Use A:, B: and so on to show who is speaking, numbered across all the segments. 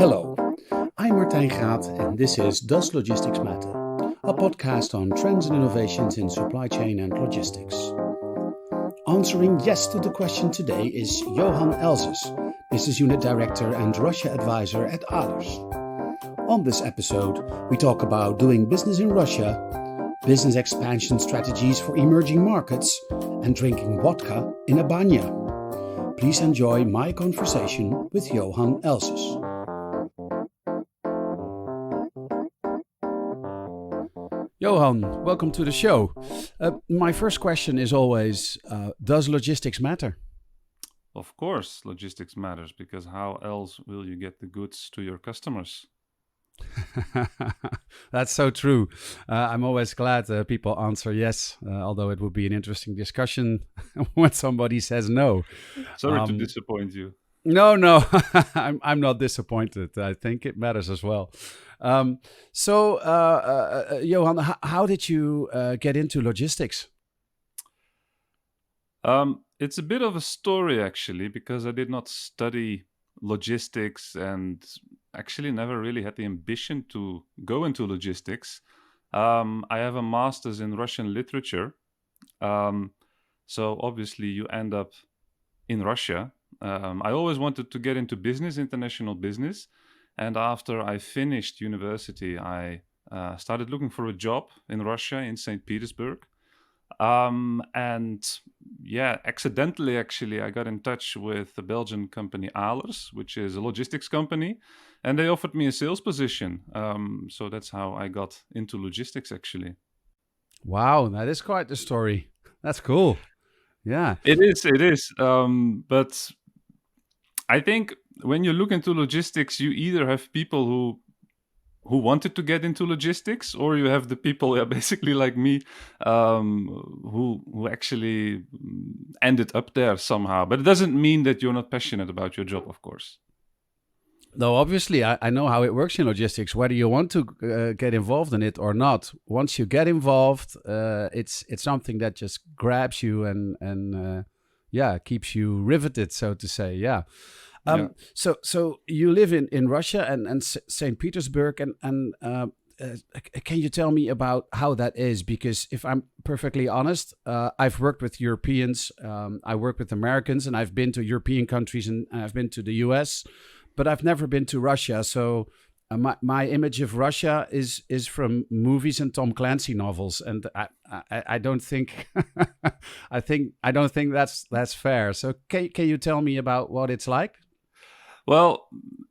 A: Hello, I'm Martijn Graat and this is Does Logistics Matter? A podcast on trends and innovations in supply chain and logistics. Answering yes to the question today is Johan Elzes, Business Unit Director and Russia Advisor at Ahlers. On this episode, we talk about doing business in Russia, business expansion strategies for emerging markets, and drinking vodka in a Banja. Please enjoy my conversation with Johan Elzes. Johan, welcome to the show. My first question is always, does logistics matter?
B: Of course, logistics matters, because how else will you get the goods to your customers?
A: That's so true. I'm always glad people answer yes, although it would be an interesting discussion when somebody says no.
B: Sorry to disappoint you.
A: No, I'm not disappointed. I think it matters as well. Johan, how did you get into logistics?
B: It's a bit of a story, actually, because I did not study logistics and actually never really had the ambition to go into logistics. I have a master's in Russian literature. So obviously you end up in Russia. I always wanted to get into business, international business. And after I finished university, I started looking for a job in Russia, in St. Petersburg. Accidentally, actually, I got in touch with the Belgian company Ahlers, which is a logistics company, and they offered me a sales position. So that's how I got into logistics, actually.
A: Wow, that is quite the story. That's cool. Yeah.
B: It is. But I think when you look into logistics, you either have people who wanted to get into logistics, or you have the people, basically like me, who actually ended up there somehow. But it doesn't mean that you're not passionate about your job, of course.
A: Though obviously, I know how it works in logistics, whether you want to get involved in it or not. Once you get involved, it's something that just grabs you and keeps you riveted, so to say. Yeah. So you live in Russia and St. Petersburg, and can you tell me about how that is? Because if I'm perfectly honest, I've worked with Europeans, I work with Americans, and I've been to European countries and I've been to the US, but I've never been to Russia. So my image of Russia is from movies and Tom Clancy novels, and I don't think I don't think that's fair. So can you tell me about what it's like?
B: Well,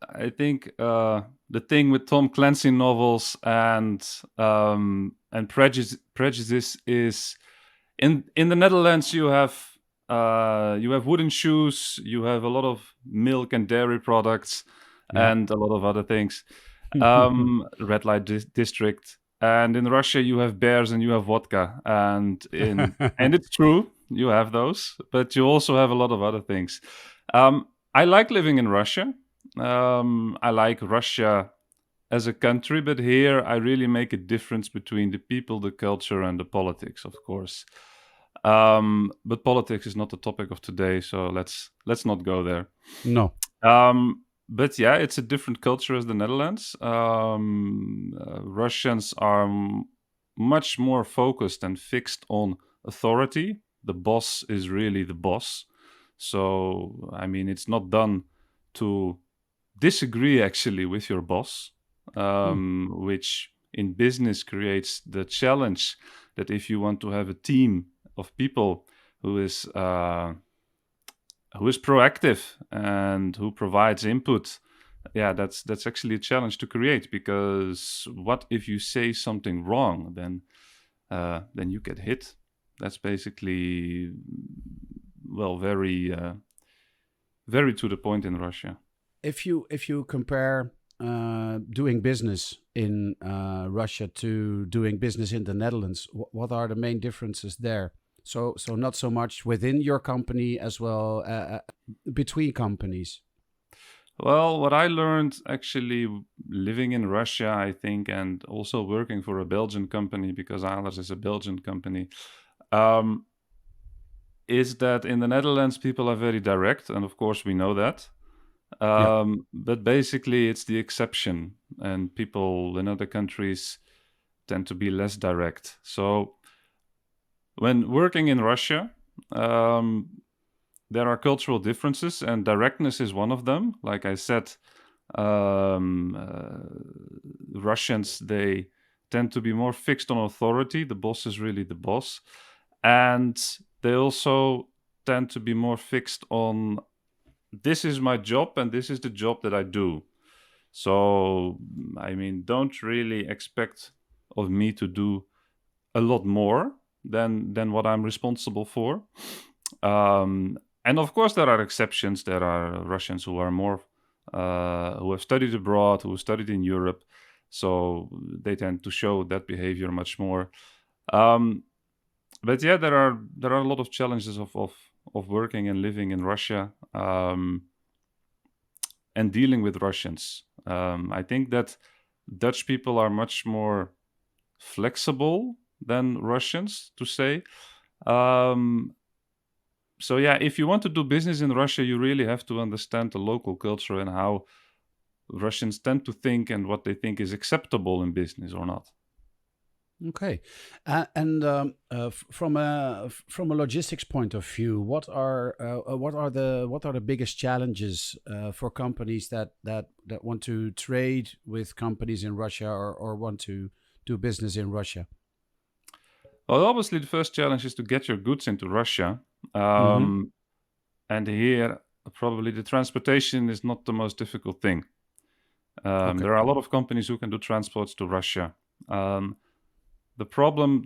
B: I think the thing with Tom Clancy novels and prejudice is in the Netherlands you have wooden shoes, you have a lot of milk and dairy products, and a lot of other things. Red light district, and in Russia you have bears and you have vodka, and and it's true, you have those, but you also have a lot of other things. I like living in Russia. I like Russia as a country, but here I really make a difference between the people, the culture, and the politics, of course. But politics is not the topic of today, so let's not go there.
A: No.
B: But yeah, it's a different culture as the Netherlands. Russians are much more focused and fixed on authority. The boss is really the boss. So, I mean, it's not done to disagree actually with your boss, which in business creates the challenge that if you want to have a team of people who is proactive and who provides input, that's actually a challenge to create, because what if you say something wrong, then you get hit. That's basically, well, very to the point in Russia.
A: If you compare doing business in Russia to doing business in the Netherlands, what are the main differences there? So not so much within your company as well between companies.
B: Well, what I learned actually living in Russia, I think, and also working for a Belgian company, because Ahlers is a Belgian company, is that in the Netherlands, people are very direct. And of course, we know that.
A: Yeah.
B: But basically, it's the exception, and people in other countries tend to be less direct. So, when working in Russia, there are cultural differences, and directness is one of them. Like I said, Russians, they tend to be more fixed on authority. The boss is really the boss. And they also tend to be more fixed on this is my job and this is the job that I do. So, I mean, don't really expect of me to do a lot more than what I'm responsible for. And of course, there are exceptions. There are Russians who are more who have studied abroad, who have studied in Europe, so they tend to show that behavior much more. But yeah, there are a lot of challenges of working and living in Russia, and dealing with Russians. I think that Dutch people are much more flexible than Russians, to say. So yeah, if you want to do business in Russia, you really have to understand the local culture and how Russians tend to think and what they think is acceptable in business or not.
A: Okay. And from a logistics point of view, what are the biggest challenges for companies that want to trade with companies in Russia, or want to do business in Russia?
B: Well, obviously, the first challenge is to get your goods into Russia.
A: Mm-hmm.
B: And here, probably the transportation is not the most difficult thing.
A: Okay.
B: There are a lot of companies who can do transports to Russia. The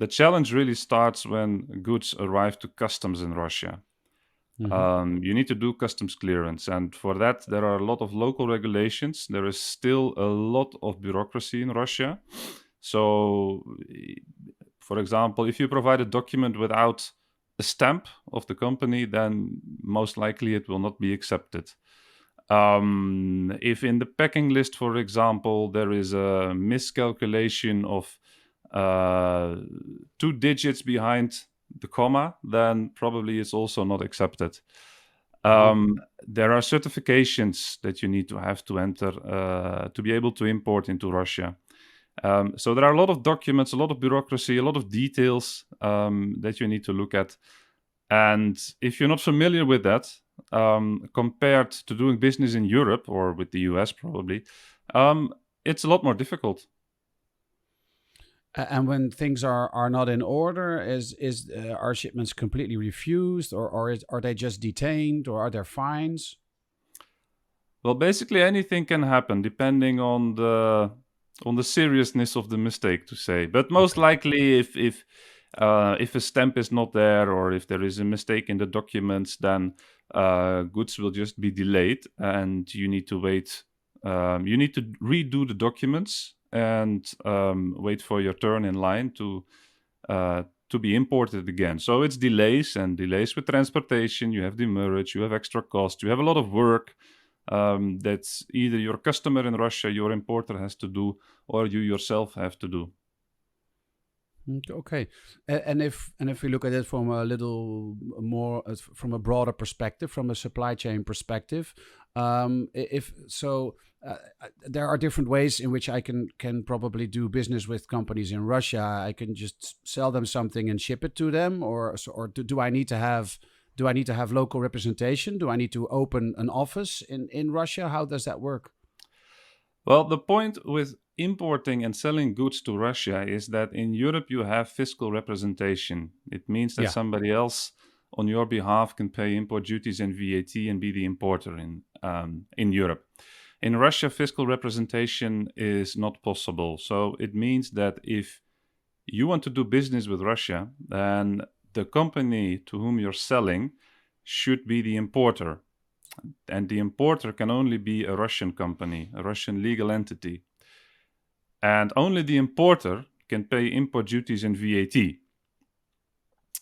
B: challenge really starts when goods arrive to customs in Russia.
A: Mm-hmm.
B: You need to do customs clearance, and for that, there are a lot of local regulations. There is still a lot of bureaucracy in Russia. So, for example, if you provide a document without a stamp of the company, then most likely it will not be accepted. If in the packing list, for example, there is a miscalculation of 2 digits behind the comma, then probably it's also not accepted.
A: Oh.
B: There are certifications that you need to have to enter to be able to import into Russia. So there are a lot of documents, a lot of bureaucracy, a lot of details that you need to look at. And if you're not familiar with that, compared to doing business in Europe or with the US, probably, it's a lot more difficult.
A: And when things are not in order, is are shipments completely refused, or are they just detained, or are there fines?
B: Well, basically anything can happen depending on the seriousness of the mistake, to say. But most
A: Okay.
B: likely, if a stamp is not there or if there is a mistake in the documents, then goods will just be delayed, and you need to wait. You need to redo the documents and wait for your turn in line to be imported again. So it's delays and delays with transportation. You have demurrage, you have extra cost, you have a lot of work that's either your customer in Russia, your importer has to do, or you yourself have to do.
A: Okay. And if we look at it from a little more from a broader perspective, from a supply chain perspective, if so, there are different ways in which I can probably do business with companies in Russia. I can just sell them something and ship it to them, or do I need to have local representation? Do I need to open an office in Russia? How does that work?
B: Well, the point with importing and selling goods to Russia is that in Europe you have fiscal representation. It means that
A: Yeah.
B: somebody else on your behalf can pay import duties and VAT and be the importer in Europe. In Russia, fiscal representation is not possible. So it means that if you want to do business with Russia, then the company to whom you're selling should be the importer. And the importer can only be a Russian company, a Russian legal entity. And only the importer can pay import duties and VAT.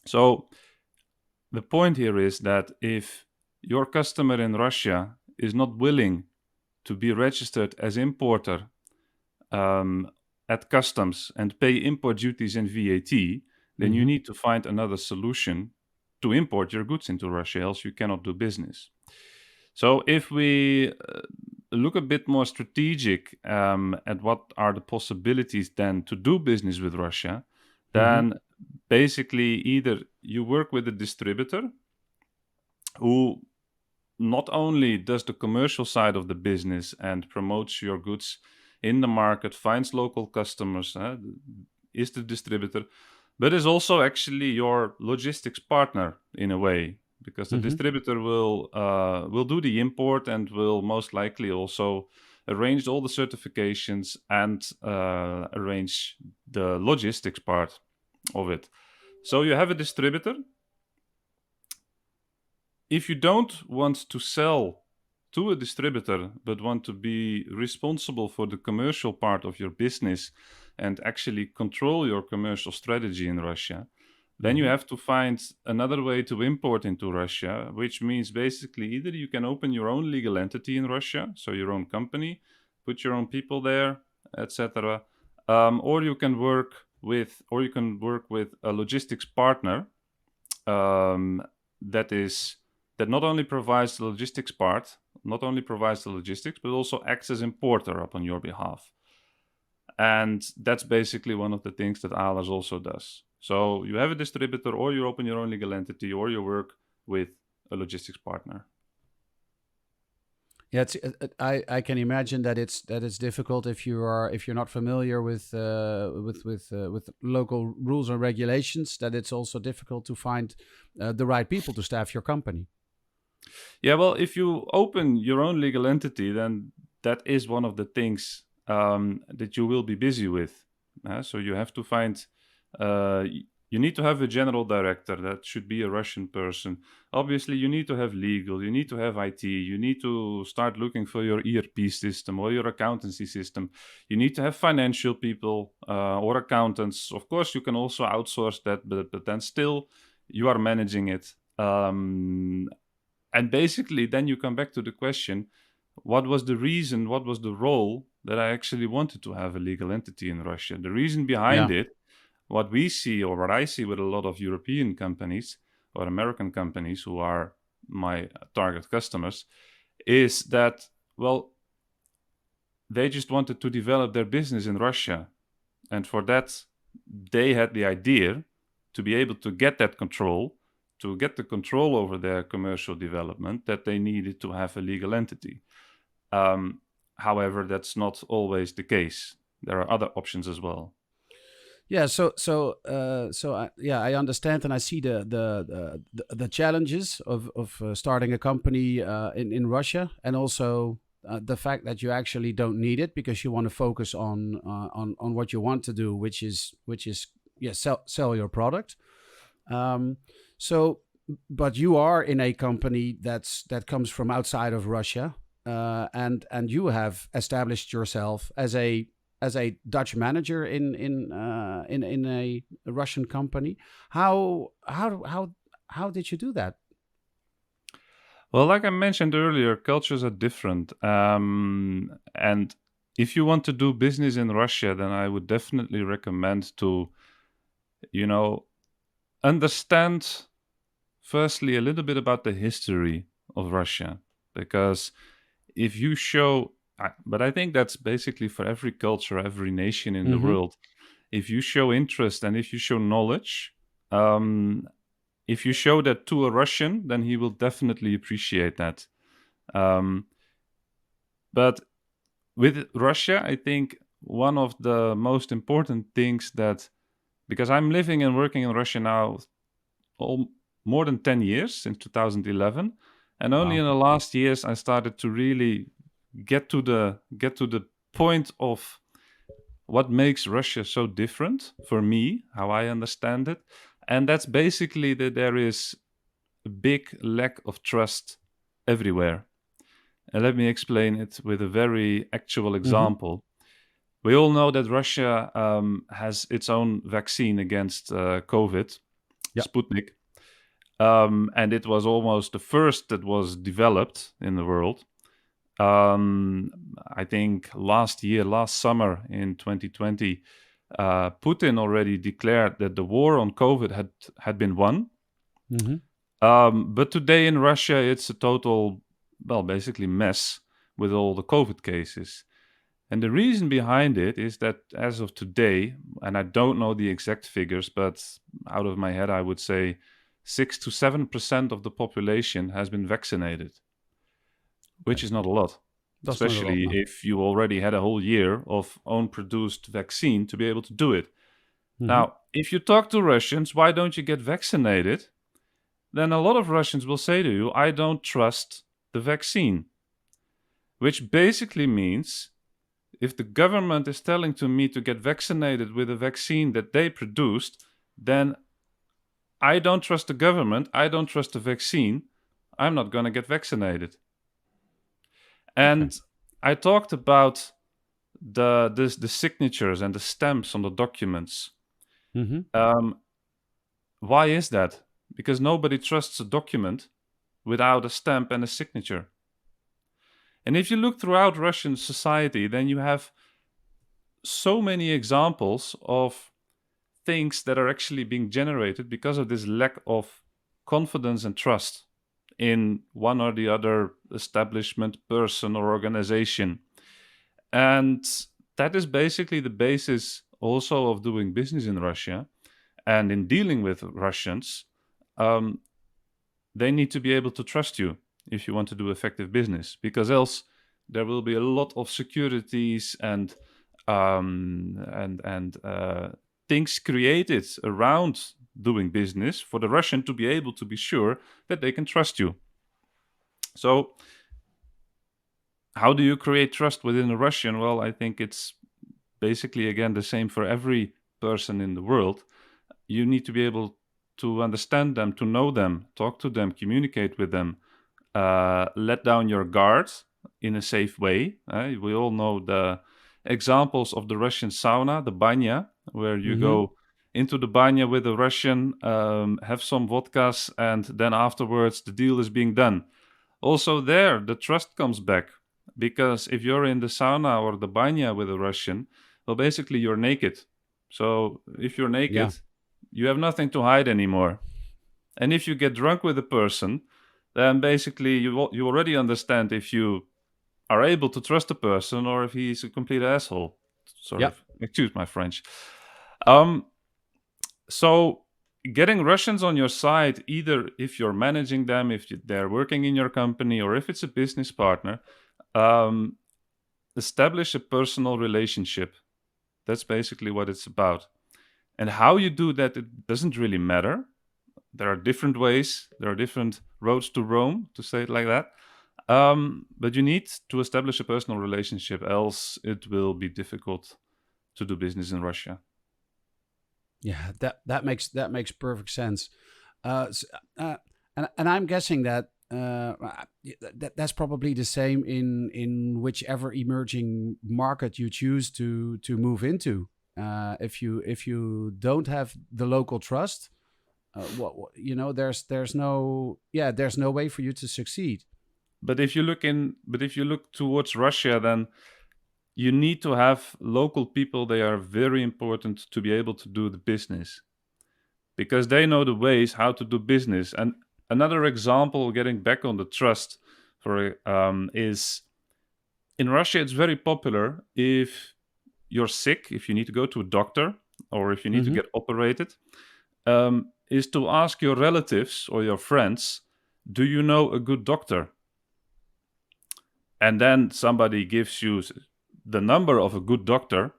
B: So the point here is that if your customer in Russia is not willing to be registered as importer at customs and pay import duties and VAT, then you
A: Hmm.
B: need to find another solution to import your goods into Russia, else you cannot do business. So if we look a bit more strategic at what are the possibilities then to do business with Russia, then basically either you work with a distributor who not only does the commercial side of the business and promotes your goods in the market, finds local customers, is the distributor, but is also actually your logistics partner in a way, because the distributor will do the import and will most likely also arrange all the certifications and arrange the logistics part of it. So you have a distributor. If you don't want to sell to a distributor, but want to be responsible for the commercial part of your business and actually control your commercial strategy in Russia, then you have to find another way to import into Russia, which means basically either you can open your own legal entity in Russia, so your own company, put your own people there, etc., or you can work with a logistics partner that not only provides the logistics part, not only provides the logistics, but also acts as importer upon your behalf. And that's basically one of the things that Ahlers also does. So you have a distributor, or you open your own legal entity, or you work with a logistics partner.
A: Yeah, I can imagine that it's difficult if you're not familiar with local rules and regulations. That it's also difficult to find the right people to staff your company.
B: Yeah, well, if you open your own legal entity, then that is one of the things that you will be busy with. So you have to find, you need to have a general director. That should be a Russian person. Obviously, you need to have legal, you need to have IT, you need to start looking for your ERP system or your accountancy system. You need to have financial people or accountants. Of course, you can also outsource that, but then still you are managing it. And basically, then you come back to the question, what was the reason, what was the role that I actually wanted to have a legal entity in Russia? The reason behind it, what we see, or what I see with a lot of European companies or American companies who are my target customers, is that, well, they just wanted to develop their business in Russia. And for that, they had the idea to be able to get that control, to get the control over their commercial development, that they needed to have a legal entity. However, that's not always the case. There are other options as well.
A: Yeah, I understand, and I see the challenges of starting a company in Russia, and also the fact that you actually don't need it because you want to focus on what you want to do, which is sell your product. But you are in a company that comes from outside of Russia, and you have established yourself as a Dutch manager in a Russian company. How did you do that?
B: Well, like I mentioned earlier, cultures are different, and if you want to do business in Russia, then I would definitely recommend to, understand firstly a little bit about the history of Russia, because if you show, but I think that's basically for every culture, every nation in the world, if you show interest and if you show knowledge, if you show that to a Russian, then he will definitely appreciate that. But with Russia, I think one of the most important things that, because I'm living and working in Russia now more than 10 years, since 2011, and only in the last years I started to really get to the point of what makes Russia so different for me, how I understand it. And that's basically that there is a big lack of trust everywhere. And let me explain it with a very actual example. We all know that Russia has its own vaccine against COVID, Sputnik. And it was almost the first that was developed in the world. I think last summer in 2020, Putin already declared that the war on COVID had been won. But today in Russia, it's a total basically mess with all the COVID cases. And the reason behind it is that as of today, and I don't know the exact figures, but out of my head, I would say 6 to 7% of the population has been vaccinated, which is not a lot,
A: That's not a lot,
B: especially
A: no.
B: if you already had a whole year of own produced vaccine to be able to do it.
A: Mm-hmm.
B: Now, if you talk to Russians, why don't you get vaccinated? Then a lot of Russians will say to you, I don't trust the vaccine, which basically means if the government is telling to me to get vaccinated with a vaccine that they produced, then I don't trust the government, I don't trust the vaccine, I'm not going to get vaccinated. And I talked about the signatures and the stamps on the documents.
A: Mm-hmm.
B: Why is that? Because nobody trusts a document without a stamp and a signature. And if you look throughout Russian society, then you have so many examples of things that are actually being generated because of this lack of confidence and trust in one or the other establishment, person, or organization. And that is basically the basis also of doing business in Russia. And in dealing with Russians, they need to be able to trust you if you want to do effective business, because else there will be a lot of securities and things created around doing business for the Russian to be able to be sure that they can trust you. So, how do you create trust within a Russian? Well, I think it's basically again the same for every person in the world. You need to be able to understand them, to know them, talk to them, communicate with them, let down your guard in a safe way. We all know the examples of the Russian sauna, the Banja, where you
A: Mm-hmm.
B: go into the Banja with a Russian, have some vodkas, and then afterwards the deal is being done. Also, there, the trust comes back. Because if you're in the sauna or the Banja with a Russian, well, basically you're naked. So if you're naked,
A: Yeah.
B: you have nothing to hide anymore. And if you get drunk with a person, then basically you already understand if you are able to trust a person or if he's a complete asshole. Sort
A: Yeah.
B: of. Excuse my French. Um, so getting Russians on your side, either if you're managing them, if they're working in your company, or if it's a business partner, establish a personal relationship. That's basically what it's about. And how you do that, it doesn't really matter. There are different ways, there are different roads to Rome, to say it like that. But you need to establish a personal relationship, else it will be difficult to do business in Russia.
A: Yeah, that makes perfect sense. S and I'm guessing that that's probably the same in whichever emerging market you choose to move into. If you don't have the local trust, there's no there's no way for you to succeed.
B: But if you look towards Russia, then you need to have local people. They are very important to be able to do the business because they know the ways how to do business. And another example, getting back on the trust, is in Russia. It's very popular if you're sick, if you need to go to a doctor, or if you need to
A: Hmm.
B: get operated, is to ask your relatives or your friends, "Do you know a good doctor?" And then somebody gives you the number of a good doctor.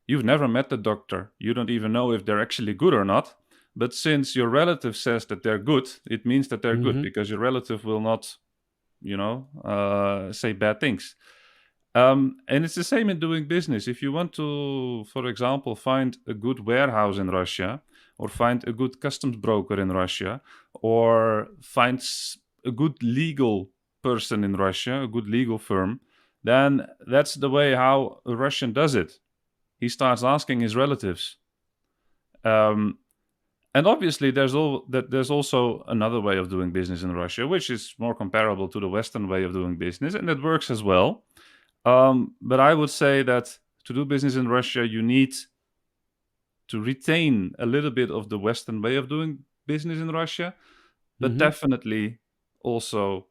B: You've never met the doctor. You don't even know if they're actually good or not. But since your relative says that they're good, it means that they're good
A: Hmm.
B: because your relative will not, say bad things. And it's the same in doing business. If you want to, for example, find a good warehouse in Russia, or find a good customs broker in Russia, or find a good legal person in Russia, a good legal firm, then that's the way how a Russian does it. He starts asking his relatives. Um, and obviously, there's also another way of doing business in Russia, which is more comparable to the Western way of doing business, and it works as well. But I would say that to do business in Russia, you need to retain a little bit of the Western way of doing business in Russia, but
A: Hmm.
B: definitely also,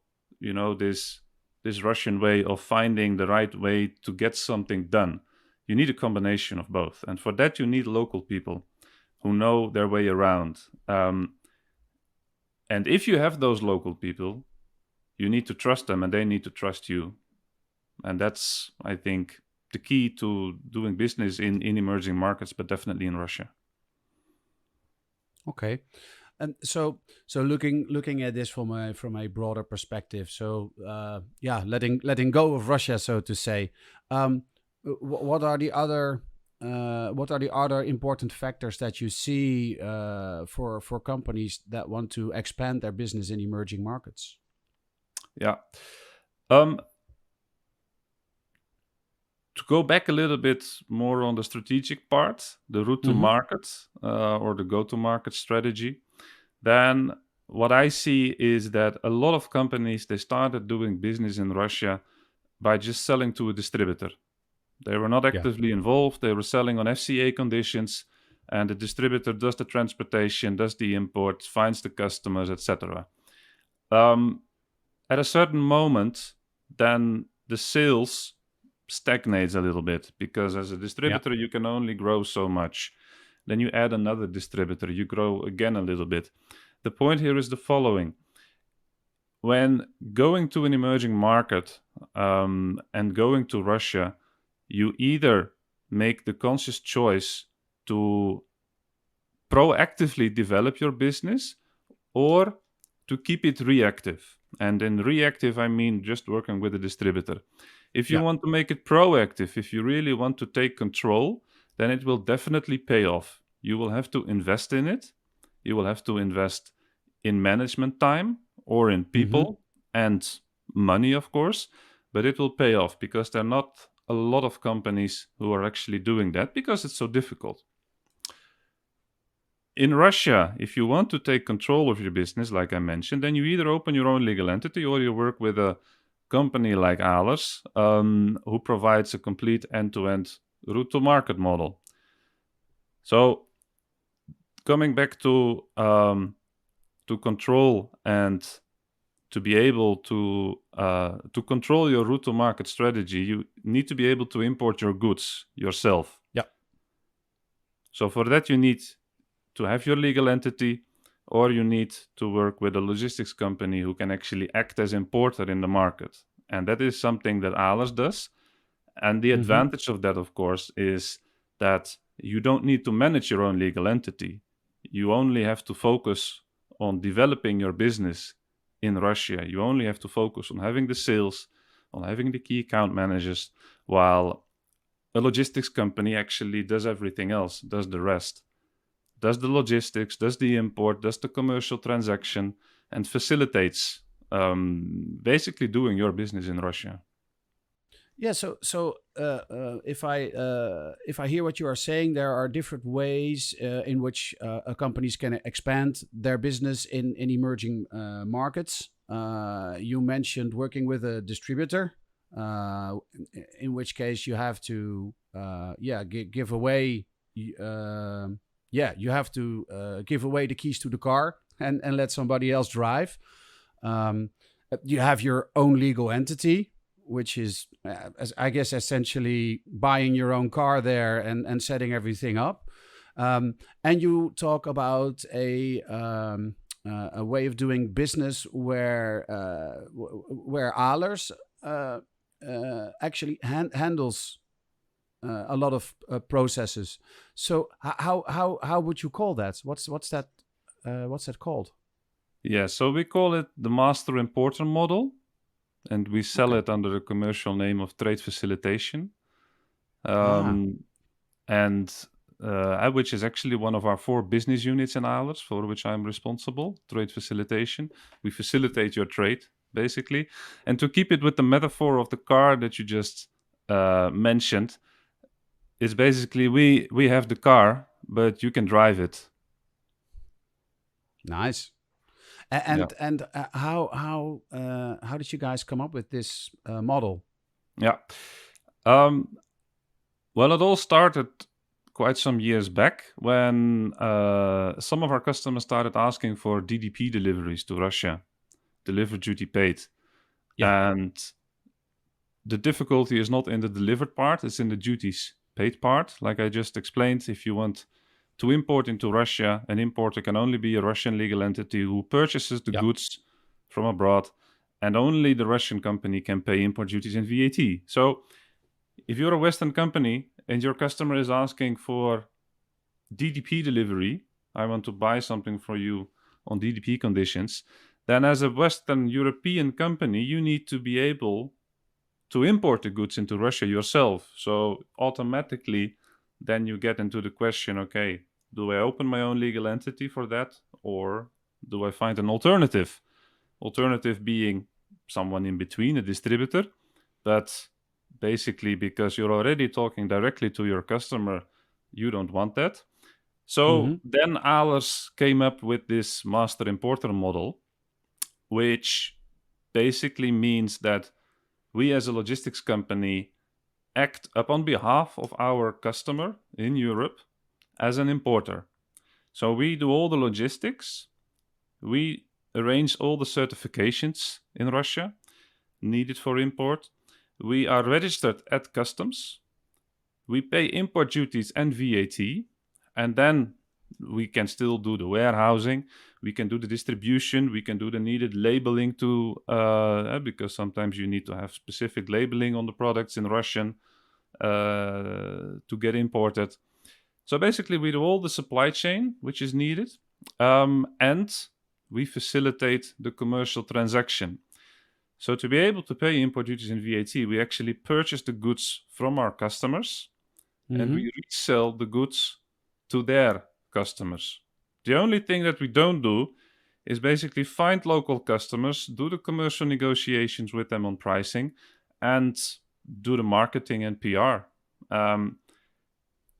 B: this this Russian way of finding the right way to get something done. You need a combination of both. And for that, you need local people who know their way around. And if you have those local people, you need to trust them and they need to trust you. And that's, I think, the key to doing business in emerging markets, but definitely in Russia.
A: Okay. And so looking at this from a broader perspective. So letting go of Russia, so to say. What are the other important factors that you see for companies that want to expand their business in emerging markets?
B: Yeah. To go back a little bit more on the strategic part, the route to market or the go-to-market strategy, then what I see is that a lot of companies, they started doing business in Russia by just selling to a distributor. They were not actively involved. They were selling on FCA conditions, and the distributor does the transportation, does the import, finds the customers, etc. At a certain moment, then the sales stagnates a little bit, because as a distributor, you can only grow so much. Then you add another distributor, you grow again a little bit. The point here is the following. When going to an emerging market and going to Russia, you either make the conscious choice to proactively develop your business or to keep it reactive. And in reactive, I mean just working with a distributor. If you want to make it proactive, if you really want to take control, then it will definitely pay off. You will have to invest in it. You will have to invest in management time or in people and money, of course, but it will pay off because there are not a lot of companies who are actually doing that because it's so difficult. In Russia, if you want to take control of your business, like I mentioned, then you either open your own legal entity or you work with a company like Ahlers, who provides a complete end-to-end route to market model. So coming back to control and to be able to control your route to market strategy, you need to be able to import your goods yourself. So for that, you need to have your legal entity, or you need to work with a logistics company who can actually act as importer in the market. And that is something that Ahlers does. And the advantage of that, of course, is that you don't need to manage your own legal entity. You only have to focus on developing your business in Russia. You only have to focus on having the sales, on having the key account managers, while a logistics company actually does everything else, does the rest. Does the logistics, does the import, does the commercial transaction, and facilitates basically doing your business in Russia.
A: Yeah. So if I hear what you are saying, there are different ways in which companies can expand their business in emerging markets. You mentioned working with a distributor, in which case you have to give away. You have to give away the keys to the car and let somebody else drive. You have your own legal entity, which is, I guess, essentially buying your own car there and setting everything up. And you talk about a way of doing business where Ahlers actually handles a lot of processes. So how would you call that? What's that called?
B: Yeah, so we call it the master importer model, and we sell it under the commercial name of trade facilitation, which is actually one of our 4 business units in Ahlers, for which I'm responsible. Trade facilitation. We facilitate your trade, basically. And to keep it with the metaphor of the car that you just mentioned, it's basically we have the car, but you can drive it.
A: Nice. And how did you guys come up with this model?
B: Yeah. Well, it all started quite some years back when some of our customers started asking for DDP deliveries to Russia, delivered duty paid. And the difficulty is not in the delivered part, it's in the duties paid part. Like I just explained, if you want to import into Russia, an importer can only be a Russian legal entity who purchases the goods from abroad, and only the Russian company can pay import duties and VAT. So if you're a Western company and your customer is asking for DDP delivery, I want to buy something for you on DDP conditions, then as a Western European company, you need to be able to import the goods into Russia yourself. So automatically, then you get into the question, okay, do I open my own legal entity for that, or do I find an alternative? Alternative being someone in between, a distributor, but basically because you're already talking directly to your customer, you don't want that. So then Ahlers came up with this master importer model, which basically means that we as a logistics company act upon behalf of our customer in Europe as an importer. So we do all the logistics, we arrange all the certifications in Russia needed for import, we are registered at customs, we pay import duties and VAT, and then we can still do the warehousing, we can do the distribution, we can do the needed labeling to, because sometimes you need to have specific labeling on the products in Russian to get imported. So basically we do all the supply chain which is needed, and we facilitate the commercial transaction. So to be able to pay import duties and VAT, we actually purchase the goods from our customers and we resell the goods to their customers. The only thing that we don't do is basically find local customers, do the commercial negotiations with them on pricing, and do the marketing and PR.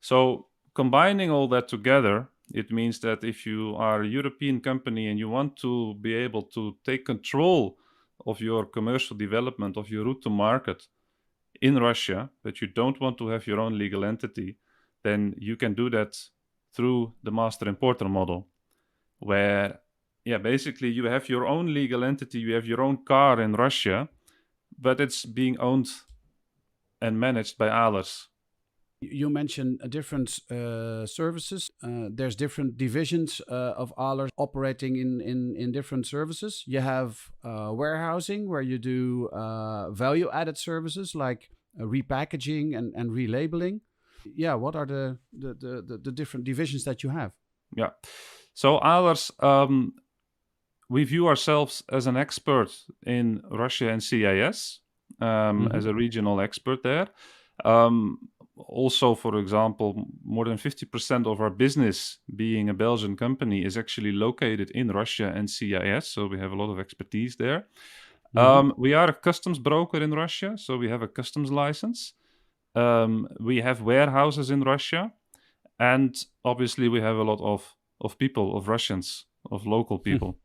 B: So combining all that together, it means that if you are a European company and you want to be able to take control of your commercial development, of your route to market in Russia, but you don't want to have your own legal entity, then you can do that through the master importer model, where basically you have your own legal entity, you have your own car in Russia, but it's being owned and managed by Ahlers.
A: You mentioned different services. There's different divisions of Ahlers operating in different services. You have warehousing, where you do value-added services like repackaging and relabeling. Yeah, what are the different divisions that you have?
B: Yeah, so Ahlers, we view ourselves as an expert in Russia and CIS, as a regional expert there. Also, for example, more than 50% of our business, being a Belgian company, is actually located in Russia and CIS, so we have a lot of expertise there. We are a customs broker in Russia, so we have a customs license. We have warehouses in Russia, and obviously we have a lot of people, of Russians, of local people.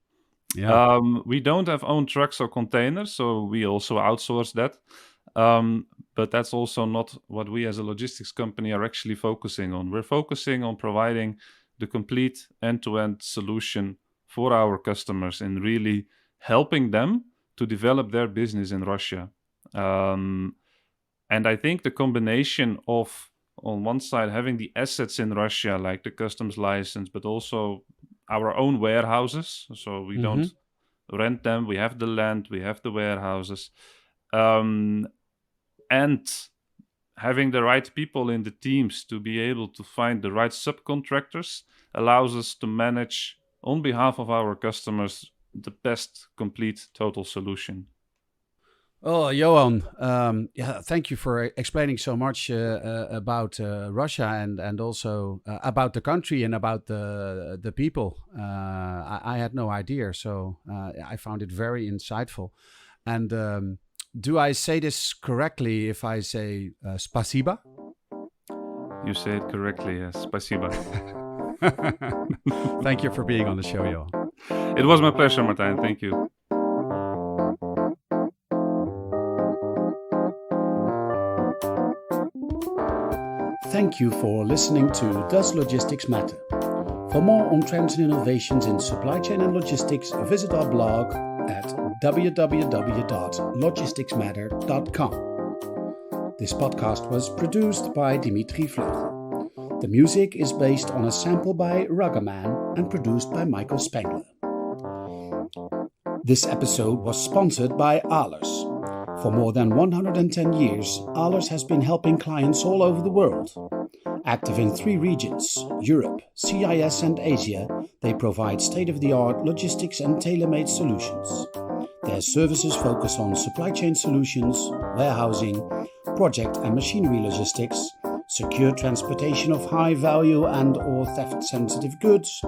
B: We don't have own trucks or containers, so we also outsource that. But that's also not what we as a logistics company are actually focusing on. We're focusing on providing the complete end-to-end solution for our customers and really helping them to develop their business in Russia. And I think the combination of, on one side, having the assets in Russia, like the customs license, but also our own warehouses. So we don't rent them. We have the land, we have the warehouses. And having the right people in the teams to be able to find the right subcontractors allows us to manage, on behalf of our customers, the best complete total solution.
A: Oh, Johan, thank you for explaining so much about Russia and also about the country and about the people. I had no idea, so I found it very insightful. And do I say this correctly if I say spasiba?
B: You say it correctly, yes. Spasiba.
A: Thank you for being on the show, Johan.
B: It was my pleasure, Martijn. Thank you.
A: Thank you for listening to Does Logistics Matter? For more on trends and innovations in supply chain and logistics, visit our blog at www.logisticsmatter.com. This podcast was produced by Dimitri Vleugel. The music is based on a sample by Ruggerman and produced by Michael Spengler. This episode was sponsored by Ahlers. For more than 110 years, Ahlers has been helping clients all over the world. Active in 3 regions, Europe, CIS and Asia, they provide state-of-the-art logistics and tailor-made solutions. Their services focus on supply chain solutions, warehousing, project and machinery logistics, secure transportation of high-value and/or theft-sensitive goods,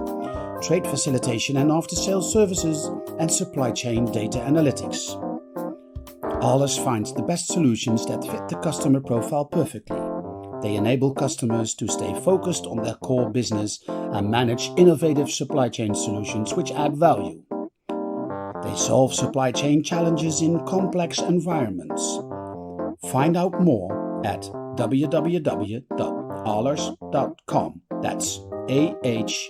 A: trade facilitation and after-sales services, and supply chain data analytics. Ahlers finds the best solutions that fit the customer profile perfectly. They enable customers to stay focused on their core business and manage innovative supply chain solutions which add value. They solve supply chain challenges in complex environments. Find out more at www.ahlers.com. That's AHLERS.